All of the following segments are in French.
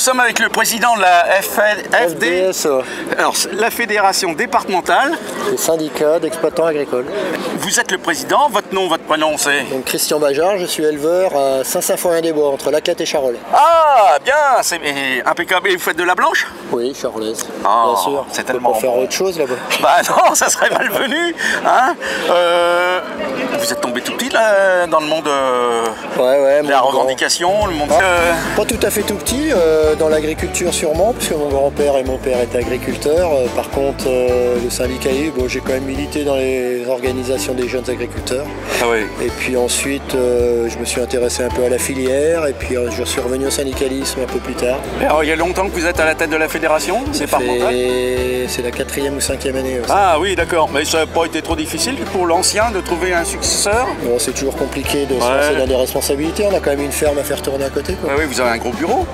sommes avec le président de la FDSO. Alors, la fédération départementale. Les syndicats d'exploitants agricoles. Vous êtes le président, votre nom, votre prénom, c'est? Donc Christian Bajard, je suis éleveur à Saint-Symphorien-des-Bois, entre Lacate et Charolais. Ah, bien, c'est impeccable. Et vous faites de la blanche? Oui, charolaise, oh, bien sûr. C'est tellement on peut pas faire autre chose là-bas. Bah non, ça serait malvenu. Hein, vous êtes tombé tout petit là, dans le monde de la revendication, le monde... Pas tout à fait tout petit, dans l'agriculture sûrement, puisque mon grand-père et mon père étaient agriculteurs. Par contre, le syndicalisme, bon, j'ai quand même milité dans les organisations des jeunes agriculteurs. Ah oui. Et puis ensuite, je me suis intéressé un peu à la filière, et puis je suis revenu au syndicalisme un peu plus tard. Et alors, il y a longtemps que vous êtes à la tête de la fédération départementale? C'est la 4e ou 5e année. Aussi. Ah oui, d'accord. Mais ça n'a pas été trop difficile pour l'ancien de trouver un successeur? Bon, c'est toujours compliqué de se lancer dans des responsabilités. On a quand même une ferme à faire tourner à côté. Quoi. Ah oui, vous avez un gros bureau?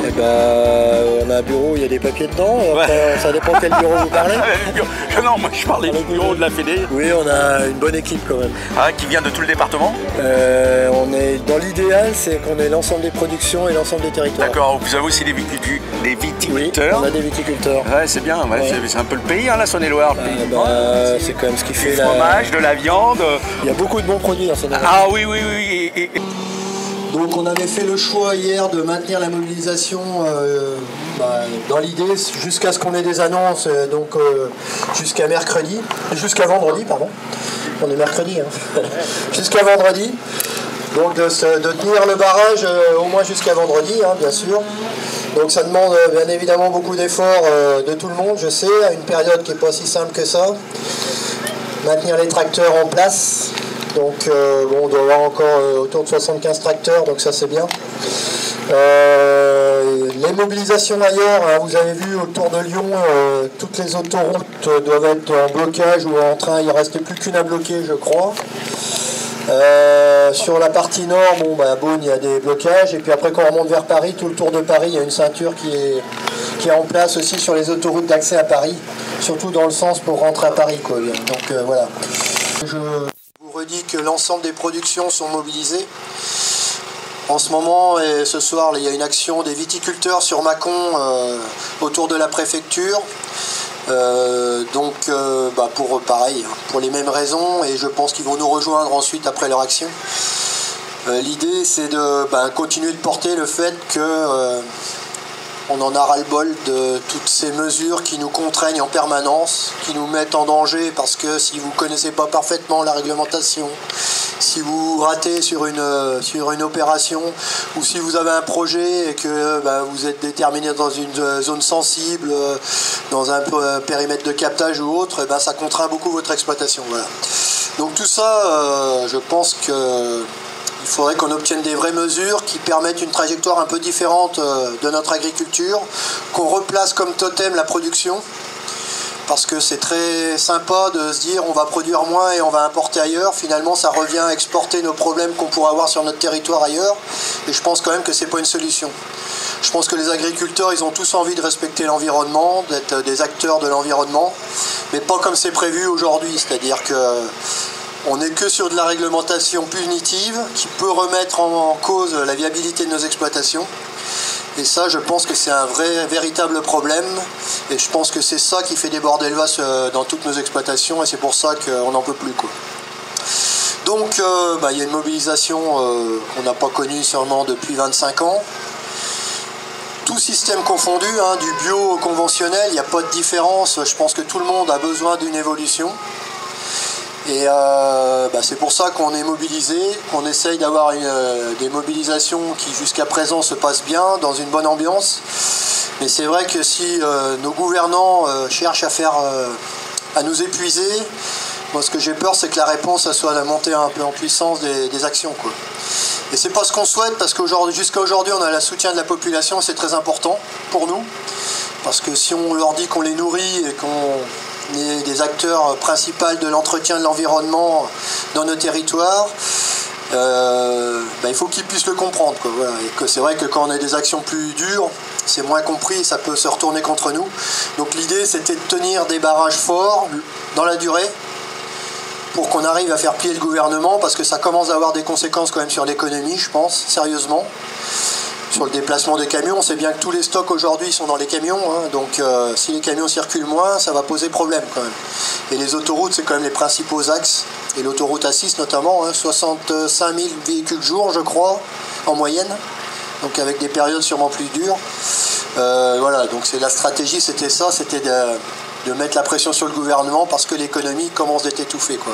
Eh ben, on a un bureau où il y a des papiers dedans. Après, ça dépend quel bureau vous parlez. Non, moi je parlais du bureau de la Fédé. Oui, on a une bonne équipe quand même. Ah, qui vient de tout le département? On est dans l'idéal, c'est qu'on ait l'ensemble des productions et l'ensemble des territoires. D'accord, vous avez aussi des viticulteurs? Oui, on a des viticulteurs. Ouais, c'est bien, c'est un peu le pays, hein, la Saône-et-Loire. C'est quand même ce qui fait du fromage, de la viande. Il y a beaucoup de bons produits dans Saône-et-Loire. Ah oui, oui, oui. Donc on avait fait le choix hier de maintenir la mobilisation dans l'idée jusqu'à ce qu'on ait des annonces, donc jusqu'à vendredi, pardon. On est mercredi, hein. Jusqu'à vendredi. Donc de tenir le barrage au moins jusqu'à vendredi, hein, bien sûr. Donc ça demande bien évidemment beaucoup d'efforts de tout le monde, je sais, à une période qui n'est pas si simple que ça. Maintenir les tracteurs en place. Donc on doit avoir encore autour de 75 tracteurs, donc ça c'est bien. Les mobilisations ailleurs, hein, vous avez vu autour de Lyon, toutes les autoroutes doivent être en blocage ou en train, il ne reste plus qu'une à bloquer je crois. Sur la partie nord, Beaune, il y a des blocages, et puis après quand on remonte vers Paris, tout le tour de Paris, il y a une ceinture qui est en place aussi sur les autoroutes d'accès à Paris, surtout dans le sens pour rentrer à Paris, quoi. Donc voilà. Je vous redis que l'ensemble des productions sont mobilisées. En ce moment et ce soir, il y a une action des viticulteurs sur Mâcon autour de la préfecture. Pareil, pour les mêmes raisons, et je pense qu'ils vont nous rejoindre ensuite après leur action. L'idée, c'est de continuer de porter le fait que on en a ras-le-bol de toutes ces mesures qui nous contraignent en permanence, qui nous mettent en danger, parce que si vous ne connaissez pas parfaitement la réglementation, si vous ratez sur une opération, ou si vous avez un projet et que vous êtes déterminé dans une zone sensible, dans un périmètre de captage ou autre, ça contraint beaucoup votre exploitation. Voilà. Donc tout ça, je pense que il faudrait qu'on obtienne des vraies mesures qui permettent une trajectoire un peu différente de notre agriculture, qu'on replace comme totem la production, parce que c'est très sympa de se dire on va produire moins et on va importer ailleurs. Finalement, ça revient à exporter nos problèmes qu'on pourrait avoir sur notre territoire ailleurs, et je pense quand même que c'est pas une solution. Je pense que les agriculteurs, ils ont tous envie de respecter l'environnement, d'être des acteurs de l'environnement, mais pas comme c'est prévu aujourd'hui, c'est-à-dire que on n'est que sur de la réglementation punitive qui peut remettre en cause la viabilité de nos exploitations. Et ça, je pense que c'est un véritable problème. Et je pense que c'est ça qui fait déborder le vase dans toutes nos exploitations. Et c'est pour ça qu'on n'en peut plus, quoi. Donc, il y a une mobilisation qu'on n'a pas connue sûrement depuis 25 ans. Tout système confondu, hein, du bio au conventionnel, il n'y a pas de différence. Je pense que tout le monde a besoin d'une évolution. Et c'est pour ça qu'on est mobilisé, qu'on essaye d'avoir des mobilisations qui jusqu'à présent se passent bien, dans une bonne ambiance. Mais c'est vrai que si nos gouvernants cherchent à nous épuiser, moi ce que j'ai peur, c'est que la réponse ça soit de monter un peu en puissance des actions, quoi. Et c'est pas ce qu'on souhaite, parce jusqu'à aujourd'hui on a le soutien de la population, c'est très important pour nous. Parce que si on leur dit qu'on les nourrit et qu'on est des acteurs principaux de l'entretien de l'environnement dans nos territoires, il faut qu'ils puissent le comprendre, quoi. Voilà. Et que c'est vrai que quand on a des actions plus dures, c'est moins compris, ça peut se retourner contre nous. Donc l'idée, c'était de tenir des barrages forts dans la durée pour qu'on arrive à faire plier le gouvernement, parce que ça commence à avoir des conséquences quand même sur l'économie, je pense, sérieusement. sur le déplacement des camions. On sait bien que tous les stocks aujourd'hui sont dans les camions, hein, donc si les camions circulent moins, ça va poser problème quand même. Et les autoroutes, c'est quand même les principaux axes, et l'autoroute A6 notamment, hein, 65 000 véhicules jour, je crois, en moyenne, donc avec des périodes sûrement plus dures. Voilà, donc c'est la stratégie, c'était ça, c'était de mettre la pression sur le gouvernement parce que l'économie commence d'être étouffée, quoi.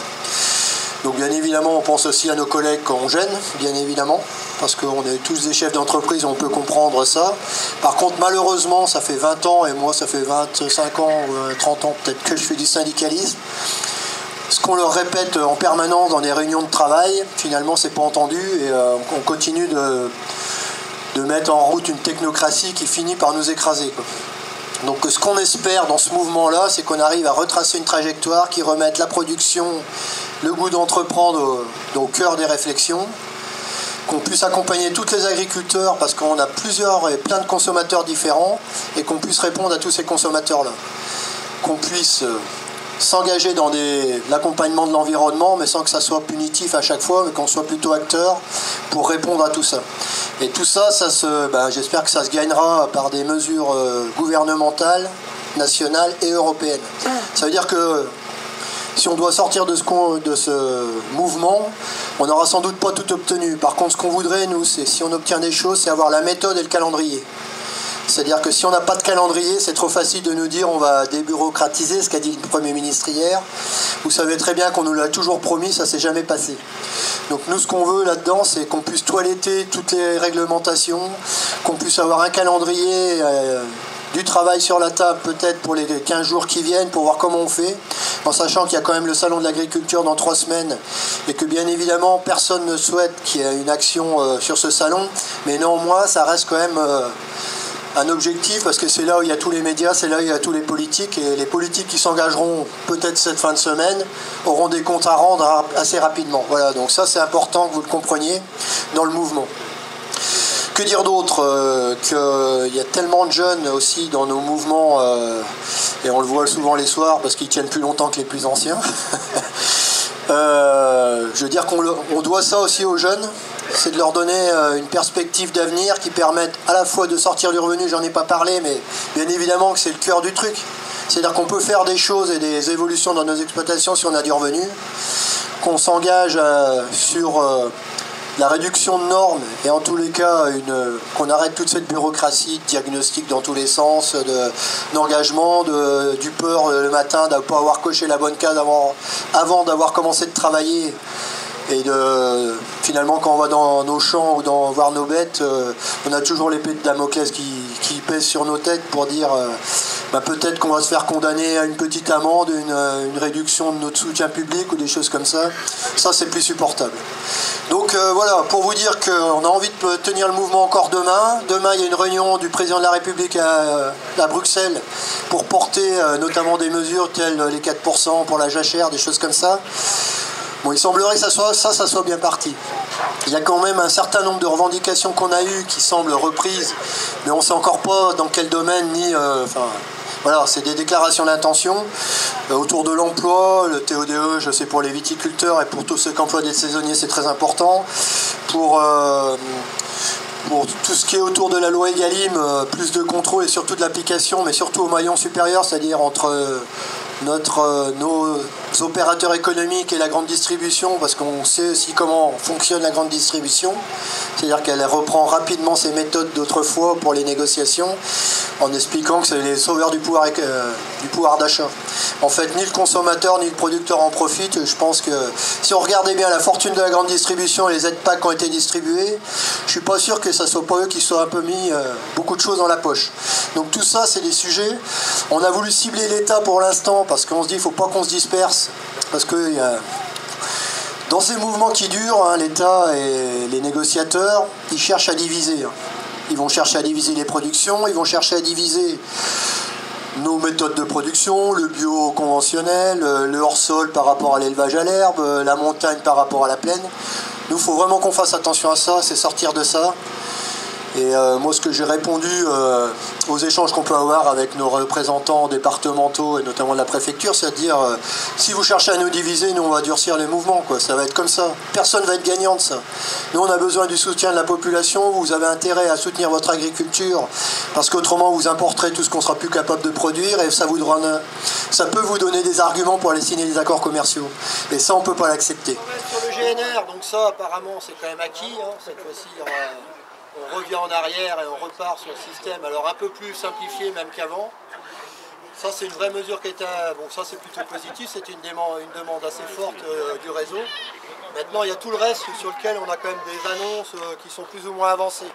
Donc bien évidemment, on pense aussi à nos collègues qu'on gêne, bien évidemment, parce qu'on est tous des chefs d'entreprise, on peut comprendre ça. Par contre, malheureusement, ça fait 20 ans, et moi ça fait 25 ans, 30 ans peut-être que je fais du syndicalisme. Ce qu'on leur répète en permanence dans des réunions de travail, finalement, c'est pas entendu, et on continue de mettre en route une technocratie qui finit par nous écraser, quoi. Donc ce qu'on espère dans ce mouvement-là, c'est qu'on arrive à retracer une trajectoire qui remette la production, le goût d'entreprendre au cœur des réflexions, qu'on puisse accompagner tous les agriculteurs parce qu'on a plusieurs et plein de consommateurs différents et qu'on puisse répondre à tous ces consommateurs-là. Qu'on puisse s'engager dans l'accompagnement de l'environnement, mais sans que ça soit punitif à chaque fois, mais qu'on soit plutôt acteur pour répondre à tout ça. Et tout ça, j'espère que ça se gagnera par des mesures gouvernementales, nationales et européennes. Ça veut dire que si on doit sortir de ce mouvement, on n'aura sans doute pas tout obtenu. Par contre, ce qu'on voudrait, nous, c'est si on obtient des choses, c'est avoir la méthode et le calendrier. C'est-à-dire que si on n'a pas de calendrier, c'est trop facile de nous dire on va débureaucratiser, ce qu'a dit le Premier ministre hier. Vous savez très bien qu'on nous l'a toujours promis, ça ne s'est jamais passé. Donc nous, ce qu'on veut là-dedans, c'est qu'on puisse toiletter toutes les réglementations, qu'on puisse avoir un calendrier, du travail sur la table peut-être pour les 15 jours qui viennent, pour voir comment on fait, en sachant qu'il y a quand même le salon de l'agriculture dans 3 semaines, et que bien évidemment, personne ne souhaite qu'il y ait une action sur ce salon, mais néanmoins, ça reste quand même un objectif, parce que c'est là où il y a tous les médias, c'est là où il y a tous les politiques, et les politiques qui s'engageront peut-être cette fin de semaine auront des comptes à rendre assez rapidement. Voilà, donc ça c'est important que vous le compreniez dans le mouvement. Que dire d'autre qu'il y a tellement de jeunes aussi dans nos mouvements, et on le voit souvent les soirs parce qu'ils tiennent plus longtemps que les plus anciens. Je veux dire qu'on doit ça aussi aux jeunes, c'est de leur donner une perspective d'avenir qui permette à la fois de sortir du revenu, j'en ai pas parlé, mais bien évidemment que c'est le cœur du truc. C'est-à-dire qu'on peut faire des choses et des évolutions dans nos exploitations si on a du revenu, qu'on s'engage sur la réduction de normes et en tous les cas qu'on arrête toute cette bureaucratie de diagnostic dans tous les sens, d'engagement, du peur le matin de ne pas avoir coché la bonne case avant d'avoir commencé de travailler. Et finalement, quand on va dans nos champs ou voir nos bêtes, on a toujours l'épée de Damoclès qui pèse sur nos têtes pour dire peut-être qu'on va se faire condamner à une petite amende, une réduction de notre soutien public ou des choses comme ça. Ça, c'est plus supportable. Donc voilà, pour vous dire qu'on a envie de tenir le mouvement encore demain. Demain, il y a une réunion du président de la République à Bruxelles pour porter notamment des mesures telles les 4% pour la jachère, des choses comme ça. Bon, il semblerait que ça soit bien parti. Il y a quand même un certain nombre de revendications qu'on a eues qui semblent reprises, mais on ne sait encore pas dans quel domaine, voilà, c'est des déclarations d'intention autour de l'emploi, le TODE, je sais pour les viticulteurs et pour tous ceux qui emploient des saisonniers, c'est très important. Pour tout ce qui est autour de la loi Egalim, plus de contrôle et surtout de l'application, mais surtout au maillon supérieur, c'est-à-dire entre nos opérateurs économiques et la grande distribution, parce qu'on sait aussi comment fonctionne la grande distribution, c'est-à-dire qu'elle reprend rapidement ses méthodes d'autrefois pour les négociations, en expliquant que c'est les sauveurs du pouvoir d'achat. En fait, ni le consommateur ni le producteur en profitent. Je pense que si on regardait bien la fortune de la grande distribution et les aides PAC qui ont été distribuées, je suis pas sûr que ça soit pas eux qui soient un peu mis beaucoup de choses dans la poche. Donc tout ça, c'est des sujets. On a voulu cibler l'État pour l'instant parce qu'on se dit qu'il ne faut pas qu'on se disperse, parce que dans ces mouvements qui durent, l'État et les négociateurs, ils cherchent à diviser. Ils vont chercher à diviser les productions, ils vont chercher à diviser nos méthodes de production, le bio conventionnel, le hors-sol par rapport à l'élevage à l'herbe, la montagne par rapport à la plaine. Nous, il faut vraiment qu'on fasse attention à ça, c'est sortir de ça. Et moi, ce que j'ai répondu aux échanges qu'on peut avoir avec nos représentants départementaux et notamment de la préfecture, c'est de dire si vous cherchez à nous diviser, nous on va durcir les mouvements, quoi. Ça va être comme ça. Personne ne va être gagnant de ça. Nous, on a besoin du soutien de la population. Vous avez intérêt à soutenir votre agriculture parce qu'autrement, vous importerez tout ce qu'on sera plus capable de produire et ça peut vous donner des arguments pour aller signer des accords commerciaux. Et ça, on ne peut pas l'accepter. Sur le GNR, donc ça, apparemment, c'est quand même acquis. Hein. Cette fois-ci, on revient en arrière et on repart sur le système, alors un peu plus simplifié même qu'avant. Ça, c'est une vraie mesure qui était... Bon, ça, c'est plutôt positif. C'était une demande assez forte du réseau. Maintenant, il y a tout le reste sur lequel on a quand même des annonces qui sont plus ou moins avancées.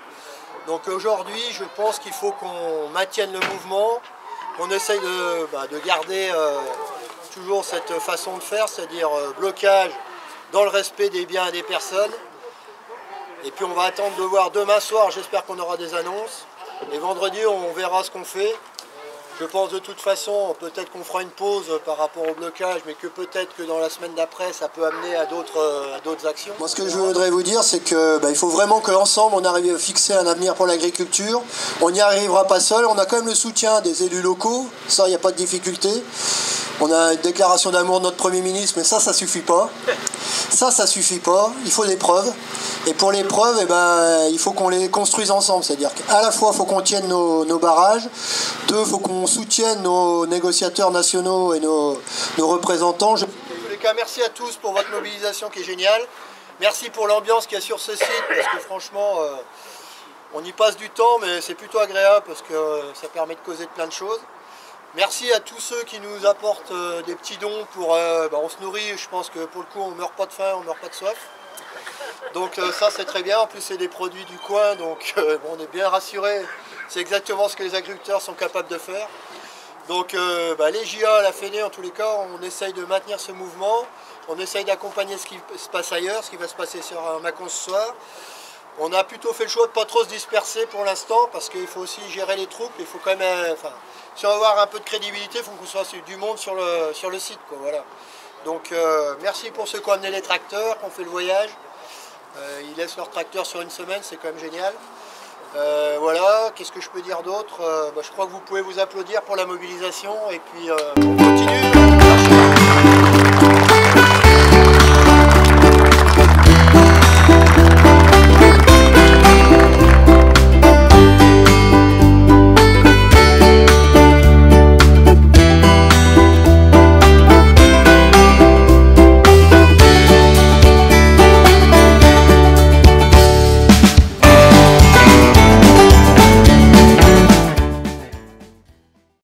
Donc aujourd'hui, je pense qu'il faut qu'on maintienne le mouvement, qu'on essaye de garder toujours cette façon de faire, c'est-à-dire blocage dans le respect des biens et des personnes. Et puis on va attendre de voir demain soir, j'espère qu'on aura des annonces. Et vendredi, on verra ce qu'on fait. Je pense de toute façon, peut-être qu'on fera une pause par rapport au blocage, mais que peut-être que dans la semaine d'après, ça peut amener à d'autres actions. Moi, ce que je voudrais vous dire, c'est que il faut vraiment qu'ensemble, on arrive à fixer un avenir pour l'agriculture. On n'y arrivera pas seul. On a quand même le soutien des élus locaux. Ça, il n'y a pas de difficulté. On a une déclaration d'amour de notre Premier ministre, mais ça suffit pas. Ça suffit pas. Il faut des preuves. Et pour les preuves, il faut qu'on les construise ensemble. C'est-à-dire qu'à la fois, il faut qu'on tienne nos barrages. Deux, il faut qu'on soutienne nos négociateurs nationaux et nos représentants. En tous les cas, merci à tous pour votre mobilisation qui est géniale. Merci pour l'ambiance qu'il y a sur ce site, parce que franchement, on y passe du temps, mais c'est plutôt agréable parce que ça permet de causer de plein de choses. Merci à tous ceux qui nous apportent des petits dons pour... on se nourrit, je pense que pour le coup, on ne meurt pas de faim, on ne meurt pas de soif. Donc ça, c'est très bien. En plus, c'est des produits du coin, donc on est bien rassurés. C'est exactement ce que les agriculteurs sont capables de faire. Donc les JA, la FENE, en tous les cas, on essaye de maintenir ce mouvement. On essaye d'accompagner ce qui se passe ailleurs, ce qui va se passer sur Mâcon ce soir. On a plutôt fait le choix de ne pas trop se disperser pour l'instant, parce qu'il faut aussi gérer les troupes. Il faut quand même, si on veut avoir un peu de crédibilité, il faut qu'on soit du monde sur le site, quoi, voilà. Donc merci pour ceux qui ont amené les tracteurs, qui ont fait le voyage. Ils laissent leurs tracteurs sur une semaine, c'est quand même génial. Voilà, qu'est-ce que je peux dire d'autre? Je crois que vous pouvez vous applaudir pour la mobilisation et puis on continue.